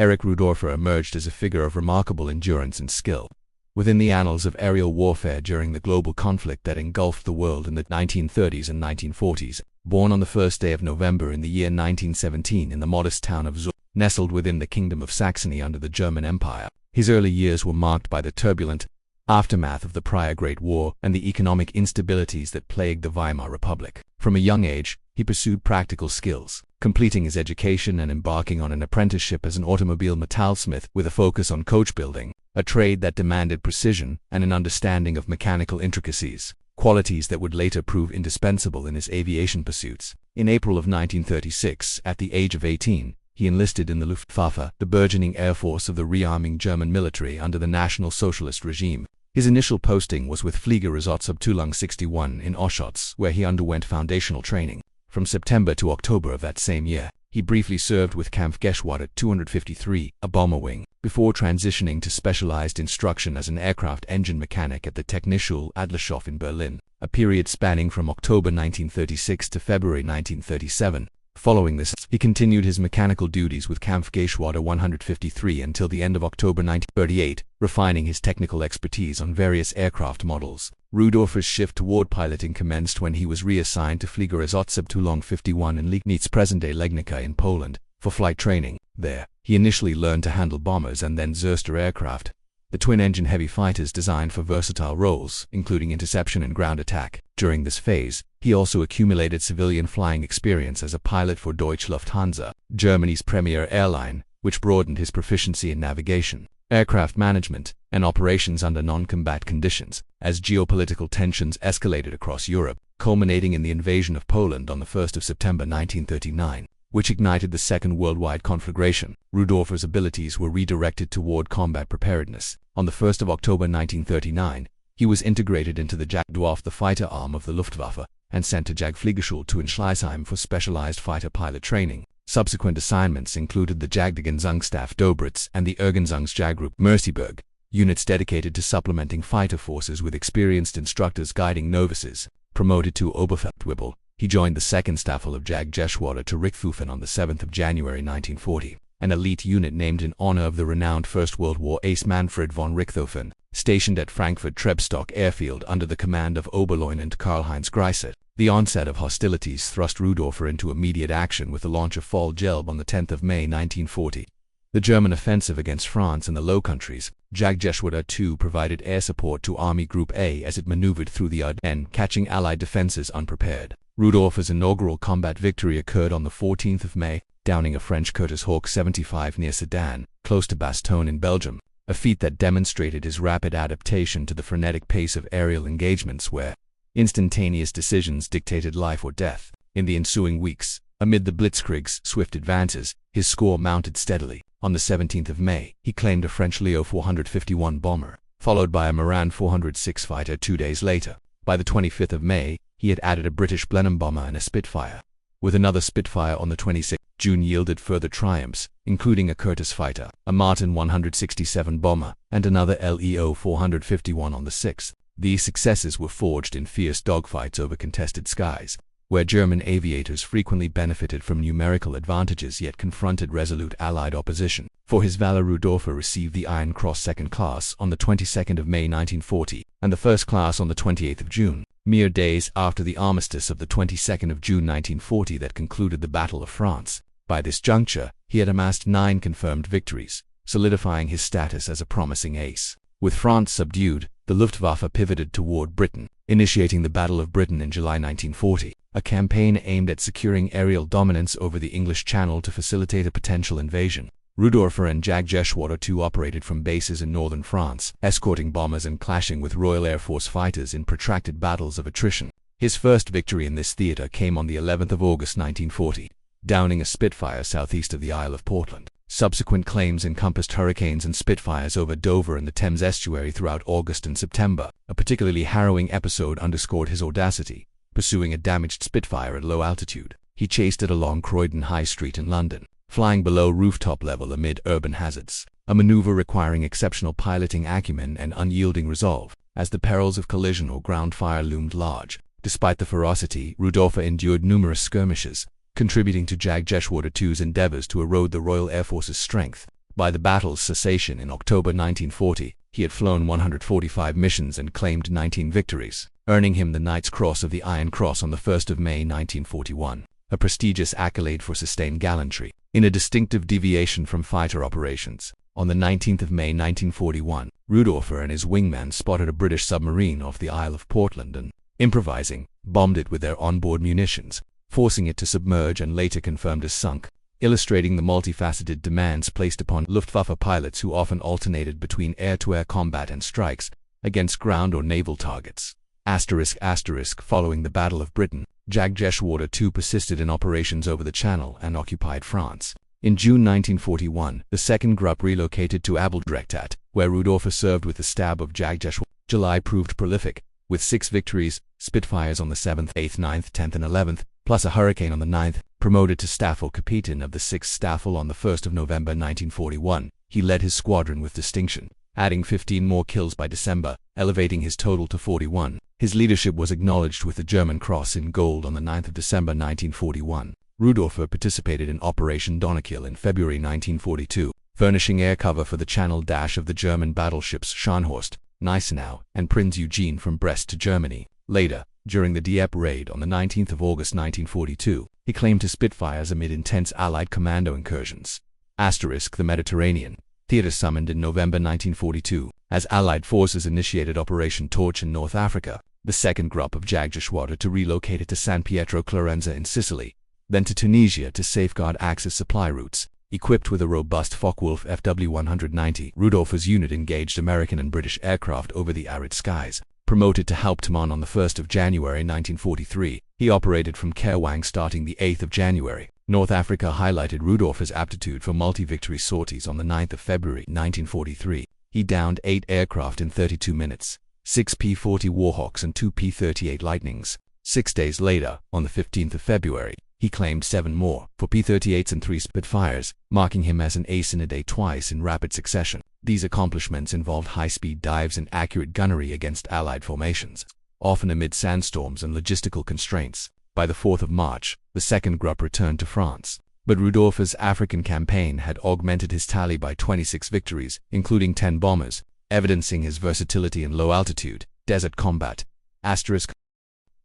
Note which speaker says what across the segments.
Speaker 1: Erich Rudorffer emerged as a figure of remarkable endurance and skill within the annals of aerial warfare during the global conflict that engulfed the world in the 1930s and 1940s. Born on the first day of November in the year 1917 in the modest town of Zur, nestled within the Kingdom of Saxony under the German Empire, his early years were marked by the turbulent aftermath of the prior Great War and the economic instabilities that plagued the Weimar Republic. From a young age, he pursued practical skills, completing his education and embarking on an apprenticeship as an automobile metallsmith with a focus on coach building, a trade that demanded precision and an understanding of mechanical intricacies, qualities that would later prove indispensable in his aviation pursuits. In April of 1936, at the age of 18, he enlisted in the Luftwaffe, the burgeoning air force of the rearming German military under the National Socialist regime. His initial posting was with Fliegerersatzabteilung 61 in Auschwitz, where he underwent foundational training. From September to October of that same year, he briefly served with Kampfgeschwader 253, a bomber wing, before transitioning to specialized instruction as an aircraft engine mechanic at the Technikschule Adlershof in Berlin, a period spanning from October 1936 to February 1937. Following this, he continued his mechanical duties with Kampfgeschwader 153 until the end of October 1938, refining his technical expertise on various aircraft models. Rudorffer's shift toward piloting commenced when he was reassigned to Fliegerersatzabteilung 51 in Legnica, present-day Legnica in Poland, for flight training. There, he initially learned to handle bombers and then Zerster aircraft, the twin-engine heavy fighters designed for versatile roles, including interception and ground attack. During this phase, he also accumulated civilian flying experience as a pilot for Deutsche Lufthansa, Germany's premier airline, which broadened his proficiency in navigation, aircraft management, and operations under non-combat conditions. As geopolitical tensions escalated across Europe, culminating in the invasion of Poland on the 1st of September 1939, which ignited the Second Worldwide Conflagration, Rudorffer's abilities were redirected toward combat preparedness. On the 1st of October 1939, he was integrated into the Jagdwaffe, the fighter arm of the Luftwaffe, and sent to Jagdfliegerschule in Schleißheim for specialized fighter pilot training. Subsequent assignments included the Jagdgesangstaff Dobritz and the Ergänzungsjagdgruppe Merseburg, units dedicated to supplementing fighter forces with experienced instructors guiding novices. Promoted to Oberfeldwebel, he joined the 2nd Staffel of Jagdgeschwader to Richthofen on the 7th of January 1940, an elite unit named in honor of the renowned First World War ace Manfred von Richthofen, stationed at Frankfurt-Trebstock airfield under the command of Oberleutnant Karl-Heinz Greisert. The onset of hostilities thrust Rudorffer into immediate action with the launch of Fall Gelb on the 10th of May 1940. The German offensive against France and the Low Countries, Jagdgeschwader II provided air support to Army Group A as it maneuvered through the Ardennes, catching Allied defenses unprepared. Rudorffer's inaugural combat victory occurred on the 14th of May, downing a French Curtiss Hawk 75 near Sedan, close to Bastogne in Belgium, a feat that demonstrated his rapid adaptation to the frenetic pace of aerial engagements where instantaneous decisions dictated life or death. In the ensuing weeks, amid the Blitzkrieg's swift advances, his score mounted steadily. On the 17th of May, he claimed a French Leo 451 bomber, followed by a Moran 406 fighter 2 days later. By the 25th of May, he had added a British Blenheim bomber and a Spitfire, with another Spitfire on the 26th. June yielded further triumphs, including a Curtiss fighter, a Martin 167 bomber, and another Leo 451 on the 6th. These successes were forged in fierce dogfights over contested skies, where German aviators frequently benefited from numerical advantages yet confronted resolute Allied opposition. For his valor, Rudorffer received the Iron Cross Second Class on the 22nd of May 1940, and the First Class on the 28th of June, mere days after the armistice of the 22nd of June 1940 that concluded the Battle of France. By this juncture, he had amassed 9 confirmed victories, solidifying his status as a promising ace. With France subdued, the Luftwaffe pivoted toward Britain, initiating the Battle of Britain in July 1940, a campaign aimed at securing aerial dominance over the English Channel to facilitate a potential invasion. Rudorffer and Jagdgeschwader II operated from bases in northern France, escorting bombers and clashing with Royal Air Force fighters in protracted battles of attrition. His first victory in this theater came on the 11th of August 1940, downing a Spitfire southeast of the Isle of Portland. Subsequent claims encompassed hurricanes and Spitfires over Dover and the Thames estuary throughout August and September. A particularly harrowing episode underscored his audacity. Pursuing a damaged Spitfire at low altitude, he chased it along Croydon High Street in London, flying below rooftop level amid urban hazards, a maneuver requiring exceptional piloting acumen and unyielding resolve, as the perils of collision or ground fire loomed large. Despite the ferocity, Rudorffer endured numerous skirmishes, contributing to Jagdgeschwader II's endeavors to erode the Royal Air Force's strength. By the battle's cessation in October 1940, he had flown 145 missions and claimed 19 victories, earning him the Knight's Cross of the Iron Cross on the 1st of May 1941, a prestigious accolade for sustained gallantry. In a distinctive deviation from fighter operations, on the 19th of May 1941, Rudorffer and his wingman spotted a British submarine off the Isle of Portland and, improvising, bombed it with their onboard munitions, forcing it to submerge and later confirmed as sunk, illustrating the multifaceted demands placed upon Luftwaffe pilots who often alternated between air-to-air combat and strikes against ground or naval targets. Following the Battle of Britain, Jagdgeschwader II persisted in operations over the Channel and occupied France. In June 1941, the 2nd Gruppe relocated to Abweldreckstadt, where Rudorffer served with the stab of Jagdgeschwader. July proved prolific, with 6 victories, Spitfires on the 7th, 8th, 9th, 10th and 11th, plus a Hurricane on the 9th, promoted to Staffel-Captain of the 6th Staffel on the 1st of November 1941. He led his squadron with distinction, adding 15 more kills by December, elevating his total to 41. His leadership was acknowledged with the German Cross in Gold on the 9th of December 1941. Rudorffer participated in Operation Donaukiel in February 1942, furnishing air cover for the Channel dash of the German battleships Scharnhorst, Gneisenau, and Prinz Eugen from Brest to Germany. Later, during the Dieppe raid on the 19th of August 1942, he claimed his Spitfires amid intense Allied commando incursions. The Mediterranean theater summoned in November 1942, as Allied forces initiated Operation Torch in North Africa, the 2nd Gruppe of Jagdgeschwader to relocate it to San Pietro Clarenza in Sicily, then to Tunisia to safeguard Axis supply routes. Equipped with a robust Focke-Wulf FW-190, Rudorffer's unit engaged American and British aircraft over the arid skies. Promoted to Hauptmann on the 1st of January 1943, he operated from Kehrwang starting the 8th of January. North Africa highlighted Rudorffer's aptitude for multi-victory sorties on the 9th of February 1943. He downed 8 aircraft in 32 minutes, 6 P-40 Warhawks and 2 P-38 Lightnings. 6 days later, on the 15th of February, he claimed 7 more, 4 P-38s and 3 Spitfires, marking him as an ace in a day twice in rapid succession. These accomplishments involved high-speed dives and accurate gunnery against Allied formations, often amid sandstorms and logistical constraints. By the 4th of March, the 2nd Gruppe returned to France. But Rudorffer's African campaign had augmented his tally by 26 victories, including 10 bombers, evidencing his versatility in low-altitude, desert combat.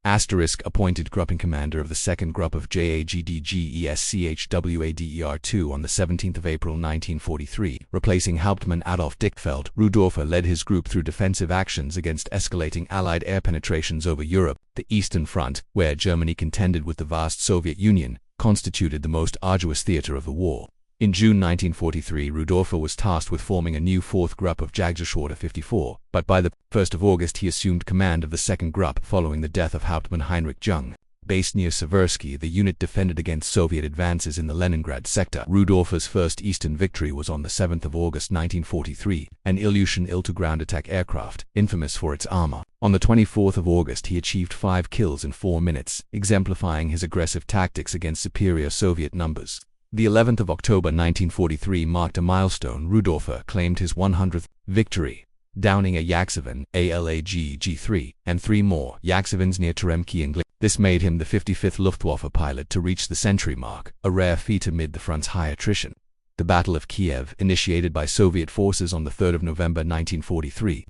Speaker 1: Appointed Gruppen commander of the 2nd Gruppe of JAGDGESCHWADER-2 on the 17th of April 1943, replacing Hauptmann Adolf Dickfeldt. Rudorffer led his group through defensive actions against escalating Allied air penetrations over Europe. The Eastern Front, where Germany contended with the vast Soviet Union, constituted the most arduous theater of the war. In June 1943, Rudorffer was tasked with forming a new 4th Gruppe of Jagdgeschwader 54, but by the 1st of August he assumed command of the 2nd Gruppe following the death of Hauptmann Heinrich Jung. Based near Seversky, the unit defended against Soviet advances in the Leningrad sector. Rudorffer's first Eastern victory was on the 7th of August 1943, an Ilyushin Il-2 attack aircraft, infamous for its armor. On the 24th of August he achieved 5 kills in 4 minutes, exemplifying his aggressive tactics against superior Soviet numbers. The 11th of October 1943 marked a milestone. Rudorffer claimed his 100th victory, downing a Yak-7 ALAG-G3 and 3 more Yak-7s near Teremki and Glik. This made him the 55th Luftwaffe pilot to reach the century mark, a rare feat amid the front's high attrition. The Battle of Kiev, initiated by Soviet forces on the 3rd of November 1943,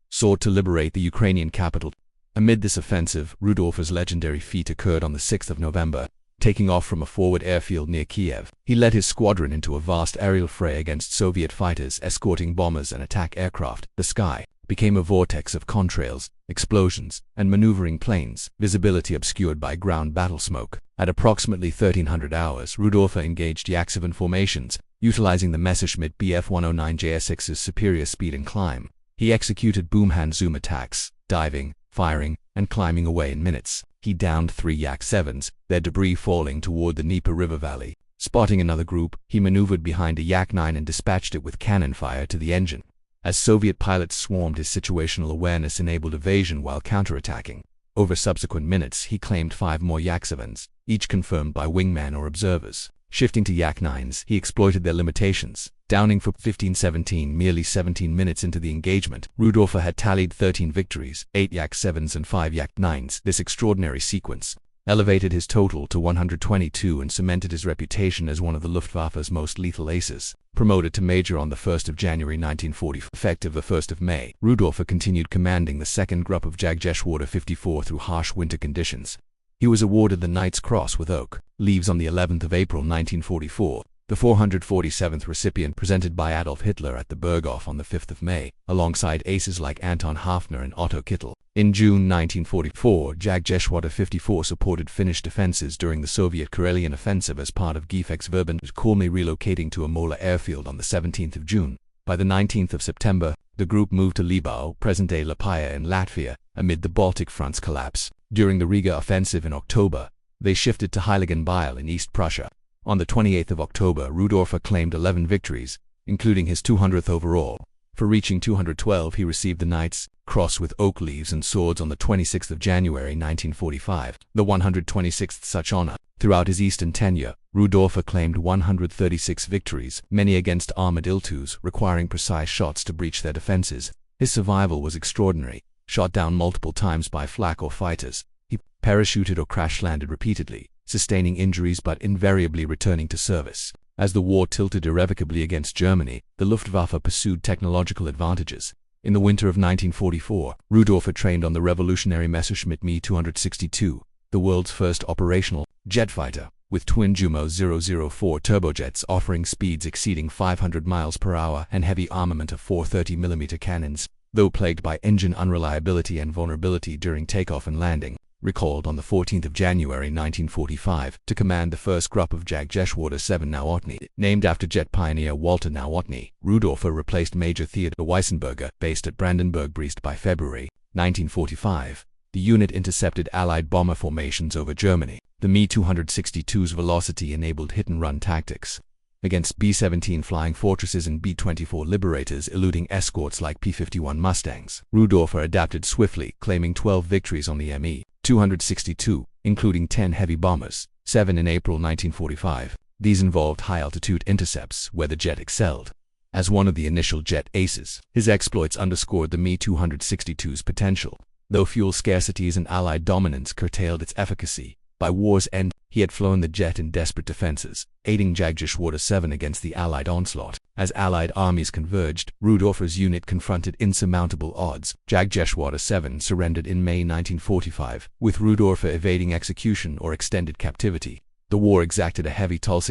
Speaker 1: sought to liberate the Ukrainian capital. Amid this offensive, Rudorffer's legendary feat occurred on the 6th of November. Taking off from a forward airfield near Kiev, he led his squadron into a vast aerial fray against Soviet fighters escorting bombers and attack aircraft. The sky became a vortex of contrails, explosions, and maneuvering planes, visibility obscured by ground battle smoke. At approximately 1300 hours, Rudorffer engaged Yak-7 formations, utilizing the Messerschmitt Bf-109 JS6's superior speed and climb. He executed boom-hand-zoom attacks, diving, firing, and climbing away in minutes. He downed 3 Yak-7s, their debris falling toward the Dnieper River valley. Spotting another group, he maneuvered behind a Yak-9 and dispatched it with cannon fire to the engine. As Soviet pilots swarmed, his situational awareness enabled evasion while counterattacking. Over subsequent minutes, he claimed 5 more Yak-7s, each confirmed by wingmen or observers. Shifting to Yak-9s, he exploited their limitations, downing for 15-17 merely 17 minutes into the engagement. Rudorffer had tallied 13 victories, 8 Yak-7s and 5 Yak-9s. This extraordinary sequence, elevated his total to 122 and cemented his reputation as one of the Luftwaffe's most lethal aces. Promoted to major on the 1st of January 1944, effective the 1st of May, Rudorffer continued commanding the 2nd Group of Jagdgeschwader 54 through harsh winter conditions. He was awarded the Knight's Cross with oak leaves on the 11th of April 1944, the 447th recipient presented by Adolf Hitler at the Berghof on the 5th of May, alongside aces like Anton Hafner and Otto Kittel. In June 1944, Jagdgeschwader 54 supported Finnish defenses during the Soviet Karelian offensive as part of Gefechtsverband, calmly relocating to Amola airfield on the 17th of June. By the 19th of September, the group moved to Libau, present-day Liepaja in Latvia, amid the Baltic Front's collapse. During the Riga offensive in October, they shifted to Heiligenbeil in East Prussia. On the 28th of October, Rudorffer claimed 11 victories, including his 200th overall. For reaching 212, he received the Knight's Cross with oak leaves and swords on the 26th of January 1945, the 126th such honor. Throughout his Eastern tenure, Rudorffer claimed 136 victories, many against armored IL-2s, requiring precise shots to breach their defenses. His survival was extraordinary. Shot down multiple times by flak or fighters, he parachuted or crash-landed repeatedly, sustaining injuries but invariably returning to service. As the war tilted irrevocably against Germany, the Luftwaffe pursued technological advantages. In the winter of 1944, Rudorffer trained on the revolutionary Messerschmitt Me-262, the world's first operational jet fighter, with twin Jumo 004 turbojets offering speeds exceeding 500 miles per hour and heavy armament of 430mm cannons. Though plagued by engine unreliability and vulnerability during takeoff and landing, recalled on the 14th of January 1945 to command the 1st Group of Jagdgeschwader 7 Nowotny. Named after jet pioneer Walter Nowotny, Rudorffer replaced Major Theodor Weissenberger, based at Brandenburg-Brest by February 1945. The unit intercepted Allied bomber formations over Germany. The Me-262's velocity enabled hit-and-run tactics against B-17 Flying Fortresses and B-24 Liberators, eluding escorts like P-51 Mustangs. Rudorffer adapted swiftly, claiming 12 victories on the Me-262, including 10 heavy bombers, 7 in April 1945. These involved high-altitude intercepts, where the jet excelled. As one of the initial jet aces, his exploits underscored the Me-262's potential. Though fuel scarcities and Allied dominance curtailed its efficacy, by war's end, he had flown the jet in desperate defenses, aiding Jagdgeschwader 7 against the Allied onslaught. As Allied armies converged, Rudorffer's unit confronted insurmountable odds. Jagdgeschwader 7 surrendered in May 1945, with Rudorffer evading execution or extended captivity. The war exacted a heavy toll: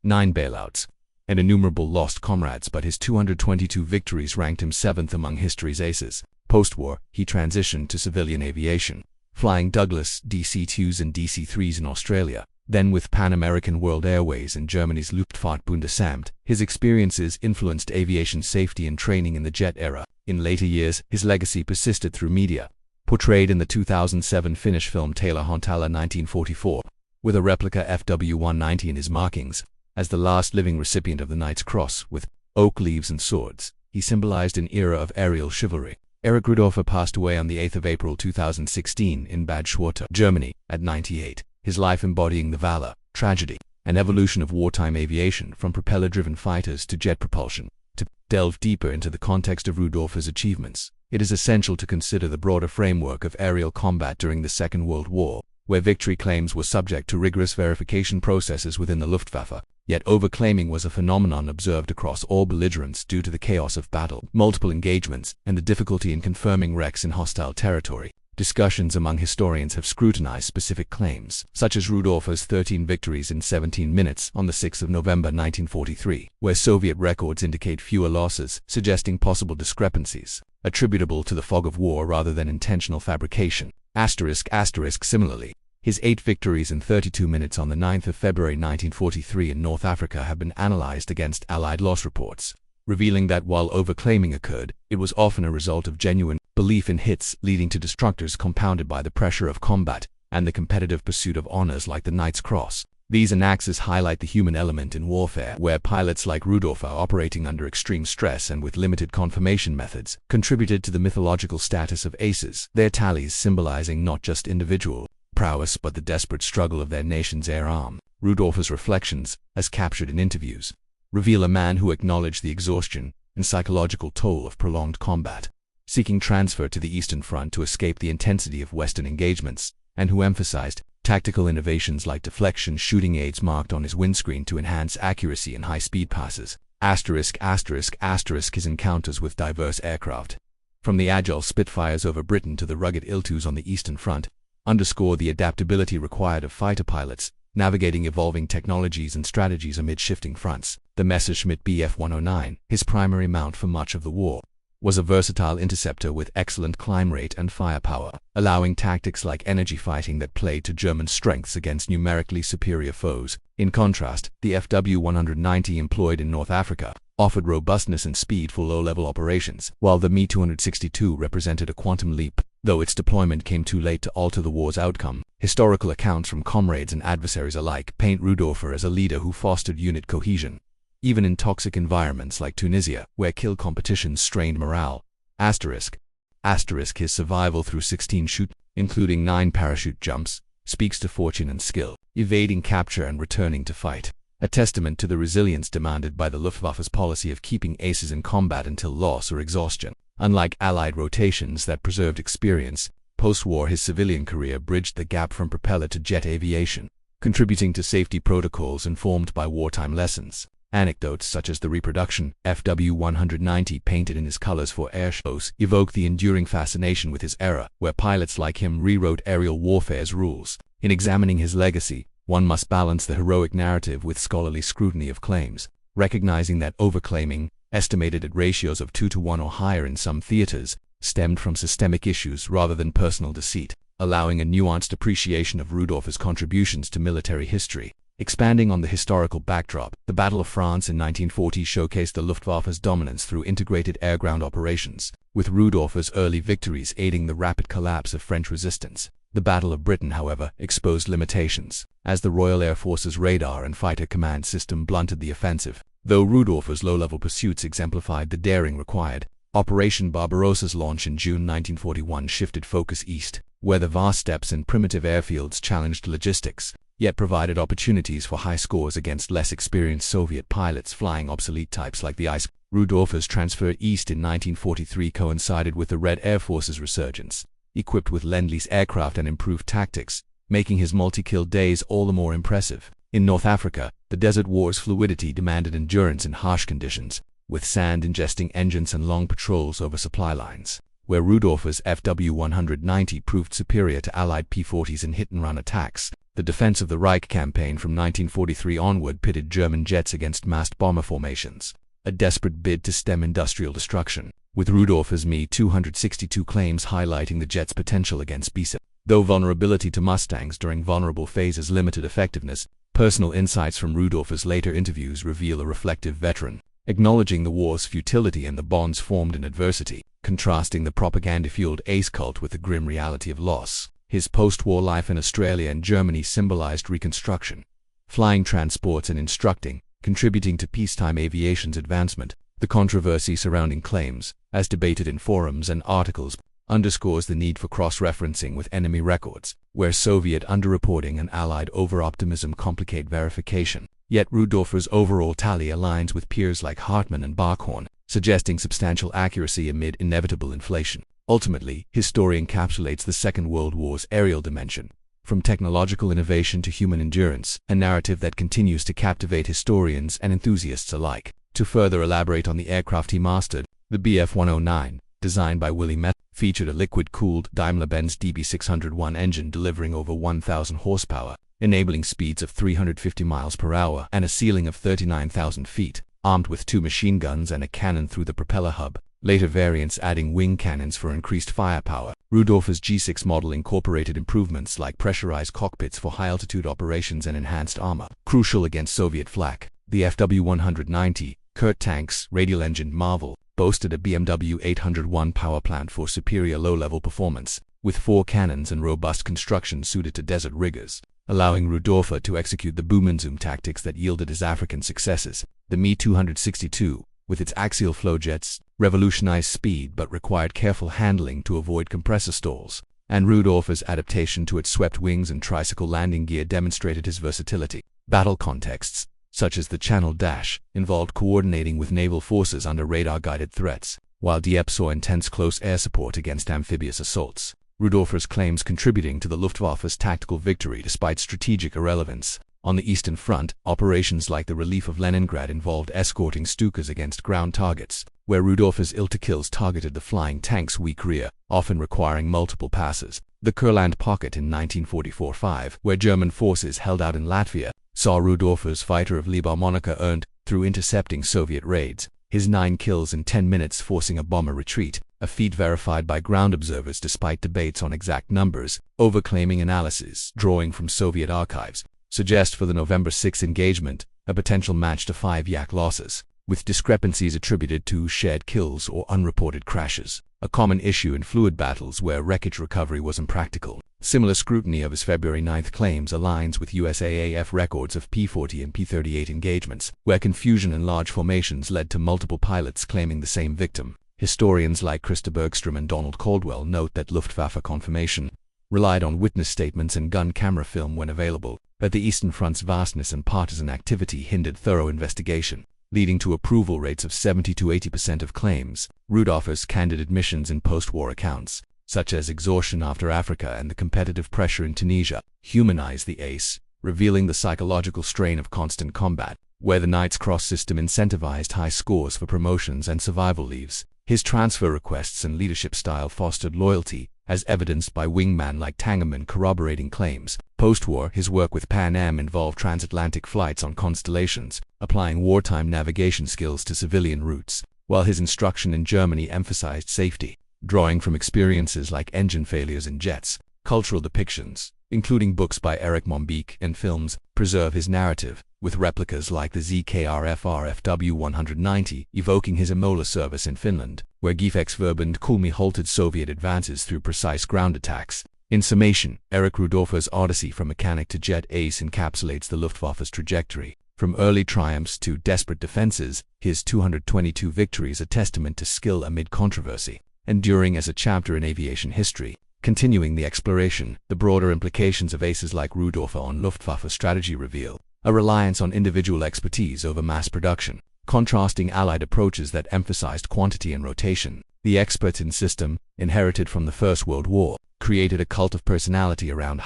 Speaker 1: 9 bailouts, and innumerable lost comrades, but his 222 victories ranked him 7th among history's aces. Post-war, he transitioned to civilian aviation, flying Douglas DC-2s and DC-3s in Australia, then with Pan American World Airways and Germany's Luftfahrtbundesamt. His experiences influenced aviation safety and training in the jet era. In later years, his legacy persisted through media, portrayed in the 2007 Finnish film Taila Hontala 1944, with a replica FW-190 in his markings. As the last living recipient of the Knight's Cross, with oak leaves and swords, he symbolized an era of aerial chivalry. Erich Rudorffer passed away on the 8th of April 2016 in Bad Schwartau, Germany, at 98, his life embodying the valor, tragedy, and evolution of wartime aviation, from propeller-driven fighters to jet propulsion. To delve deeper into the context of Rudorffer's achievements, it is essential to consider the broader framework of aerial combat during the Second World War, where victory claims were subject to rigorous verification processes within the Luftwaffe. Yet overclaiming was a phenomenon observed across all belligerents due to the chaos of battle, multiple engagements, and the difficulty in confirming wrecks in hostile territory. Discussions among historians have scrutinized specific claims, such as Rudorffer's 13 victories in 17 minutes on the 6th of November 1943, where Soviet records indicate fewer losses, suggesting possible discrepancies, attributable to the fog of war rather than intentional fabrication. Similarly, his 8 victories in 32 minutes on the 9th of February 1943 in North Africa have been analyzed against Allied loss reports, revealing that while overclaiming occurred, it was often a result of genuine belief in hits, leading to destructors compounded by the pressure of combat and the competitive pursuit of honors like the Knight's Cross. These annexes highlight the human element in warfare, where pilots like Rudorffer, operating under extreme stress and with limited confirmation methods, contributed to the mythological status of aces, their tallies symbolizing not just individual prowess but the desperate struggle of their nation's air arm. Rudorffer's reflections, as captured in interviews, reveal a man who acknowledged the exhaustion and psychological toll of prolonged combat, seeking transfer to the Eastern Front to escape the intensity of Western engagements, and who emphasized Tactical innovations like deflection shooting aids marked on his windscreen to enhance accuracy in high-speed passes. His encounters with diverse aircraft, from the agile Spitfires over Britain to the rugged Il-2s on the Eastern Front, underscore the adaptability required of fighter pilots, navigating evolving technologies and strategies amid shifting fronts. The Messerschmitt Bf 109, his primary mount for much of the war, was a versatile interceptor with excellent climb rate and firepower, allowing tactics like energy fighting that played to German strengths against numerically superior foes. In contrast, the FW 190 employed in North Africa offered robustness and speed for low-level operations, while the Me 262 represented a quantum leap, though its deployment came too late to alter the war's outcome. Historical accounts from comrades and adversaries alike paint Rudorffer as a leader who fostered unit cohesion, even in toxic environments like Tunisia, where kill competitions strained morale. His survival through 16 shoot, including 9 parachute jumps, speaks to fortune and skill, evading capture and returning to fight, a testament to the resilience demanded by the Luftwaffe's policy of keeping aces in combat until loss or exhaustion. Unlike Allied rotations that preserved experience, post-war his civilian career bridged the gap from propeller to jet aviation, contributing to safety protocols informed by wartime lessons. Anecdotes such as the reproduction FW 190 painted in his colors for air shows evoke the enduring fascination with his era, where pilots like him rewrote aerial warfare's rules. In examining his legacy, one must balance the heroic narrative with scholarly scrutiny of claims, recognizing that overclaiming, estimated at ratios of 2-to-1 or higher in some theaters, stemmed from systemic issues rather than personal deceit, allowing a nuanced appreciation of Rudorffer's contributions to military history. Expanding on the historical backdrop, the Battle of France in 1940 showcased the Luftwaffe's dominance through integrated air-ground operations, with Rudorffer's early victories aiding the rapid collapse of French resistance. The Battle of Britain, however, exposed limitations, as the Royal Air Force's radar and fighter command system blunted the offensive. Though Rudorffer's low-level pursuits exemplified the daring required, Operation Barbarossa's launch in June 1941 shifted focus east, where the vast steppes and primitive airfields challenged logistics, yet provided opportunities for high scores against less experienced Soviet pilots flying obsolete types like the ICE. Rudorffer's transfer east in 1943 coincided with the Red Air Force's resurgence, equipped with Lend-Lease aircraft and improved tactics, making his multi-kill days all the more impressive. In North Africa, the Desert War's fluidity demanded endurance in harsh conditions, with sand-ingesting engines and long patrols over supply lines, where Rudorffer's FW 190 proved superior to Allied P-40s in hit-and-run attacks. The defense of the Reich campaign from 1943 onward pitted German jets against massed bomber formations, a desperate bid to stem industrial destruction, with Rudorffer's Me 262 claims highlighting the jet's potential against BC. Though vulnerability to Mustangs during vulnerable phases limited effectiveness, personal insights from Rudorffer's later interviews reveal a reflective veteran, acknowledging the war's futility and the bonds formed in adversity, contrasting the propaganda-fueled ace cult with the grim reality of loss. His post-war life in Australia and Germany symbolized reconstruction, flying transports and instructing, contributing to peacetime aviation's advancement. The controversy surrounding claims, as debated in forums and articles, underscores the need for cross-referencing with enemy records, where Soviet underreporting and Allied over-optimism complicate verification. Yet Rudorffer's overall tally aligns with peers like Hartmann and Barkhorn, suggesting substantial accuracy amid inevitable inflation. Ultimately, his story encapsulates the Second World War's aerial dimension, from technological innovation to human endurance, a narrative that continues to captivate historians and enthusiasts alike. To further elaborate on the aircraft he mastered, the Bf 109, designed by Willy Metz, featured a liquid-cooled Daimler-Benz DB601 engine delivering over 1,000 horsepower, enabling speeds of 350 miles per hour and a ceiling of 39,000 feet, armed with 2 machine guns and a cannon through the propeller hub. Later variants adding wing cannons for increased firepower. Rudorffer's G6 model incorporated improvements like pressurized cockpits for high-altitude operations and enhanced armor, crucial against Soviet flak. The FW 190, Kurt Tank's radial-engined marvel, boasted a BMW 801 power plant for superior low-level performance, with 4 cannons and robust construction suited to desert rigors, allowing Rudorffer to execute the boom and zoom tactics that yielded his African successes. The Me 262, with its axial flow jets, revolutionized speed but required careful handling to avoid compressor stalls, and Rudorffer's adaptation to its swept wings and tricycle landing gear demonstrated his versatility. Battle contexts, such as the Channel Dash, involved coordinating with naval forces under radar-guided threats, while Dieppe saw intense close air support against amphibious assaults. Rudorffer's claims contributing to the Luftwaffe's tactical victory despite strategic irrelevance. On the Eastern Front, operations like the relief of Leningrad involved escorting Stukas against ground targets, where Rudorffer's IL-2 targeted the flying tank's weak rear, often requiring multiple passes. The Kurland pocket in 1944-5, where German forces held out in Latvia, saw Rudorffer's fighter of Lieber Monika earned through intercepting Soviet raids. His 9 kills in 10 minutes forcing a bomber retreat, a feat verified by ground observers despite debates on exact numbers. Overclaiming analysis, drawing from Soviet archives, suggest for the November 6 engagement a potential match to 5 Yak losses, with discrepancies attributed to shared kills or unreported crashes, a common issue in fluid battles where wreckage recovery was impractical. Similar scrutiny of his February 9 claims aligns with USAAF records of P-40 and P-38 engagements, where confusion in large formations led to multiple pilots claiming the same victim. Historians like Krista Bergstrom and Donald Caldwell note that Luftwaffe confirmation relied on witness statements and gun camera film when available, but the Eastern Front's vastness and partisan activity hindered thorough investigation, leading to approval rates of 70 to 80% of claims. Rudorffer's candid admissions in post-war accounts, such as exhaustion after Africa and the competitive pressure in Tunisia, humanize the ace, revealing the psychological strain of constant combat, where the Knights Cross system incentivized high scores for promotions and survival leaves. His transfer requests and leadership style fostered loyalty, as evidenced by wingman like Tangerman corroborating claims. Post-war, his work with Pan Am involved transatlantic flights on constellations, applying wartime navigation skills to civilian routes, while his instruction in Germany emphasized safety, drawing from experiences like engine failures in jets. Cultural depictions, including books by Erich Mombeek and films, preserve his narrative, with replicas like the ZKRF RFW-190 evoking his Imola service in Finland, where Gefechtsverband Kulmi halted Soviet advances through precise ground attacks. In summation, Erich Rudorffer's odyssey from mechanic to jet ace encapsulates the Luftwaffe's trajectory. From early triumphs to desperate defenses, his 222 victories a testament to skill amid controversy, enduring as a chapter in aviation history. Continuing the exploration, the broader implications of aces like Rudorffer on Luftwaffe strategy reveal a reliance on individual expertise over mass production, contrasting Allied approaches that emphasized quantity and rotation. The experts in system, inherited from the First World War, created a cult of personality around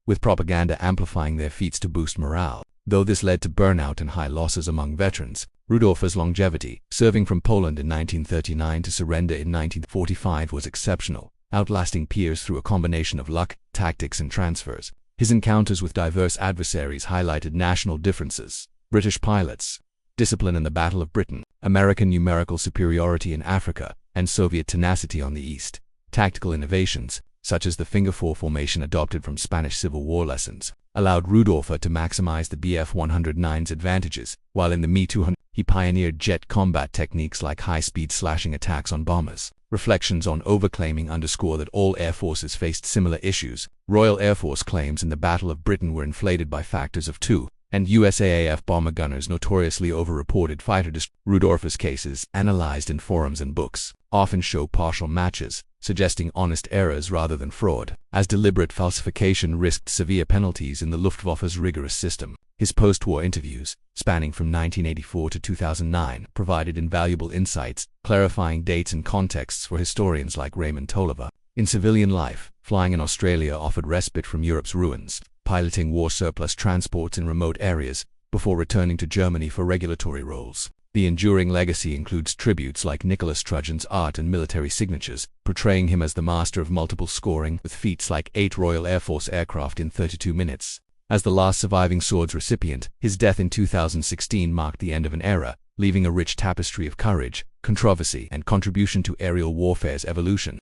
Speaker 1: with propaganda amplifying their feats to boost morale. Though this led to burnout and high losses among veterans, Rudorffer's longevity, serving from Poland in 1939 to surrender in 1945, was exceptional, outlasting peers through a combination of luck, tactics, and transfers. His encounters with diverse adversaries highlighted national differences: British pilots, discipline in the Battle of Britain, American numerical superiority in Africa, and Soviet tenacity on the East. Tactical innovations, such as the Finger 4 formation adopted from Spanish Civil War lessons, allowed Rudorffer to maximize the Bf-109's advantages, while in the Me-200, he pioneered jet combat techniques like high-speed slashing attacks on bombers. Reflections on overclaiming underscore that all air forces faced similar issues. Royal Air Force claims in the Battle of Britain were inflated by factors of 2, and USAAF bomber gunners notoriously overreported fighter Rudorffer's cases, analyzed in forums and books, often show partial matches, suggesting honest errors rather than fraud, as deliberate falsification risked severe penalties in the Luftwaffe's rigorous system. His post-war interviews, spanning from 1984 to 2009, provided invaluable insights, clarifying dates and contexts for historians like Raymond Tolliver. In civilian life, flying in Australia offered respite from Europe's ruins, piloting war surplus transports in remote areas, before returning to Germany for regulatory roles. The enduring legacy includes tributes like Nicholas Trudgeon's art and military signatures, portraying him as the master of multiple scoring, with feats like 8 Royal Air Force aircraft in 32 minutes. As the last surviving Swords recipient, his death in 2016 marked the end of an era, leaving a rich tapestry of courage, controversy, and contribution to aerial warfare's evolution.